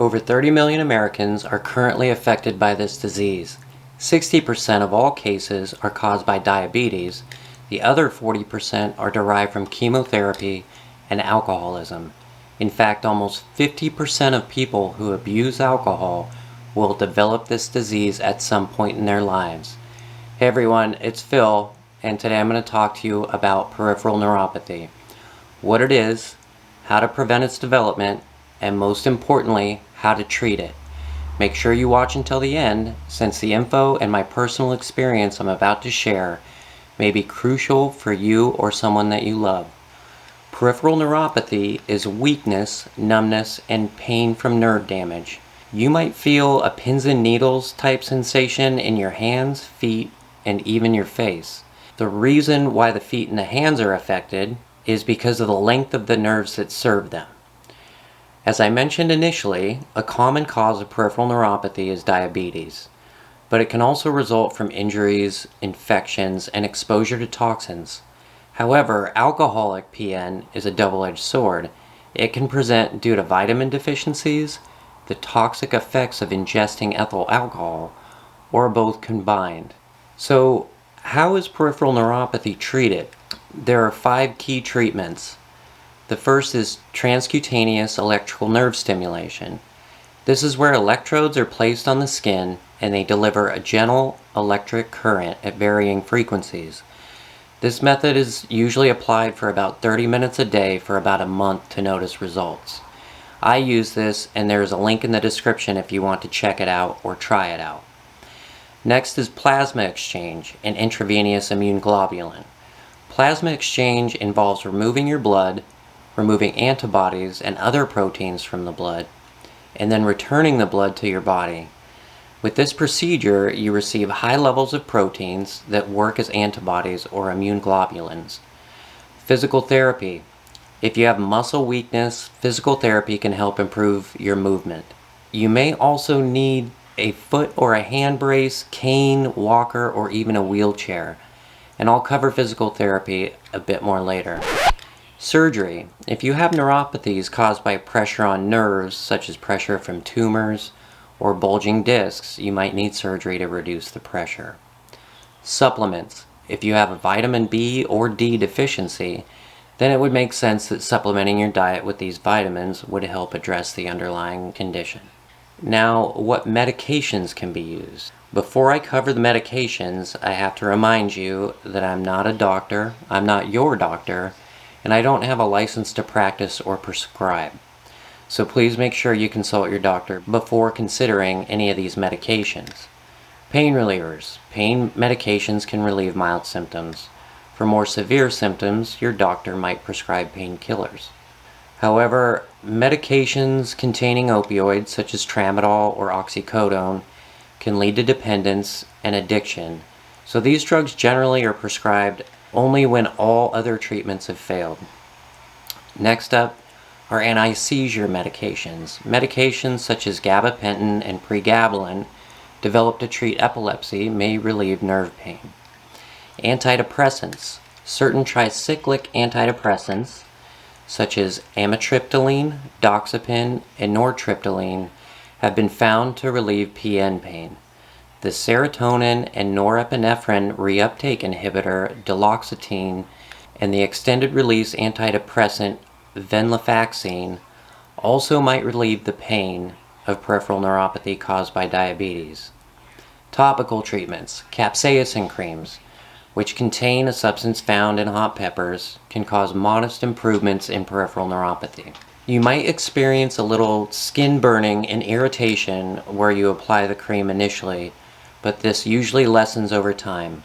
Over 30 million Americans are currently affected by this disease. 60% of all cases are caused by diabetes. The other 40% are derived from chemotherapy and alcoholism. In fact, almost 50% of people who abuse alcohol will develop this disease at some point in their lives. Hey everyone, it's Phil, and today I'm going to talk to you about peripheral neuropathy, what it is, how to prevent its development, and most importantly, how to treat it. Make sure you watch until the end, since the info and my personal experience I'm about to share may be crucial for you or someone that you love. Peripheral neuropathy is weakness, numbness, and pain from nerve damage. You might feel a pins and needles type sensation in your hands, feet, and even your face. The reason why the feet and the hands are affected is because of the length of the nerves that serve them. As I mentioned initially, a common cause of peripheral neuropathy is diabetes, but it can also result from injuries, infections, and exposure to toxins. However, alcoholic PN is a double-edged sword. It can present due to vitamin deficiencies, the toxic effects of ingesting ethyl alcohol, or both combined. So, how is peripheral neuropathy treated? There are 5 key treatments. The first is transcutaneous electrical nerve stimulation. This is where electrodes are placed on the skin and they deliver a gentle electric current at varying frequencies. This method is usually applied for about 30 minutes a day for about a month to notice results. I use this, and there is a link in the description if you want to check it out or try it out. Next is plasma exchange and intravenous immune globulin. Plasma exchange involves removing your blood, removing antibodies and other proteins from the blood, and then returning the blood to your body. With this procedure, you receive high levels of proteins that work as antibodies or immune globulins. Physical therapy. If you have muscle weakness, physical therapy can help improve your movement. You may also need a foot or a hand brace, cane, walker, or even a wheelchair. And I'll cover physical therapy a bit more later. Surgery. If you have neuropathies caused by pressure on nerves, such as pressure from tumors or bulging discs, you might need surgery to reduce the pressure. Supplements. If you have a vitamin B or D deficiency, then it would make sense that supplementing your diet with these vitamins would help address the underlying condition. Now, what medications can be used? Before I cover the medications, I have to remind you that I'm not a doctor, I'm not your doctor, and I don't have a license to practice or prescribe. So please make sure you consult your doctor before considering any of these medications. Pain relievers. Pain medications can relieve mild symptoms. For more severe symptoms, your doctor might prescribe painkillers. However, medications containing opioids such as tramadol or oxycodone can lead to dependence and addiction. So these drugs generally are prescribed only when all other treatments have failed. Next up are anti-seizure medications. Medications such as gabapentin and pregabalin developed to treat epilepsy may relieve nerve pain. Antidepressants. Certain tricyclic antidepressants such as amitriptyline, doxepin, and nortriptyline have been found to relieve PN pain. The serotonin and norepinephrine reuptake inhibitor duloxetine and the extended-release antidepressant venlafaxine also might relieve the pain of peripheral neuropathy caused by diabetes. Topical treatments. Capsaicin creams, which contain a substance found in hot peppers, can cause modest improvements in peripheral neuropathy. You might experience a little skin burning and irritation where you apply the cream initially, but this usually lessens over time.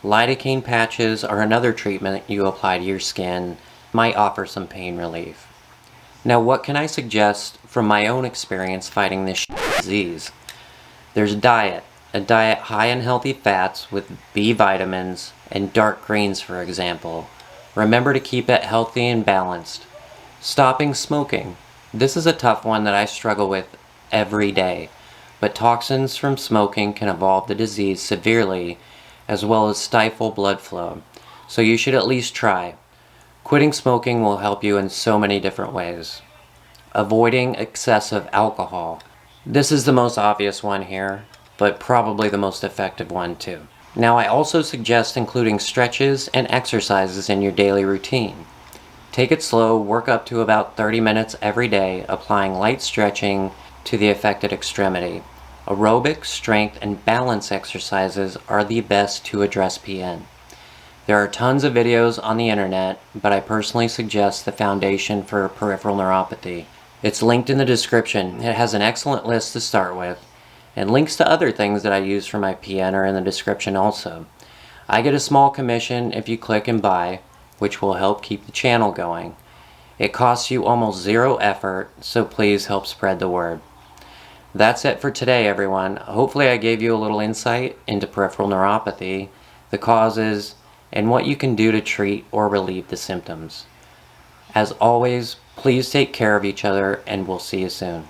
Lidocaine patches are another treatment you apply to your skin, might offer some pain relief. Now, what can I suggest from my own experience fighting this disease? There's diet. A diet high in healthy fats with B vitamins and dark greens, for example. Remember to keep it healthy and balanced. Stopping smoking. This is a tough one that I struggle with every day, but toxins from smoking can evolve the disease severely as well as stifle blood flow, so you should at least try. Quitting smoking will help you in so many different ways. avoiding excessive alcohol. This is the most obvious one here, but probably the most effective one too. Now, I also suggest including stretches and exercises in your daily routine. Take it slow, work up to about 30 minutes every day, applying light stretching to the affected extremity. Aerobic, strength, and balance exercises are the best to address PN. There are tons of videos on the internet, but I personally suggest the Foundation for Peripheral Neuropathy. It's linked in the description. It has an excellent list to start with, and links to other things that I use for my PN are in the description also. I get a small commission if you click and buy, which will help keep the channel going. It costs you almost zero effort, so please help spread the word. That's it for today, everyone. Hopefully I gave you a little insight into peripheral neuropathy, the causes, and what you can do to treat or relieve the symptoms. As always, please take care of each other, and we'll see you soon.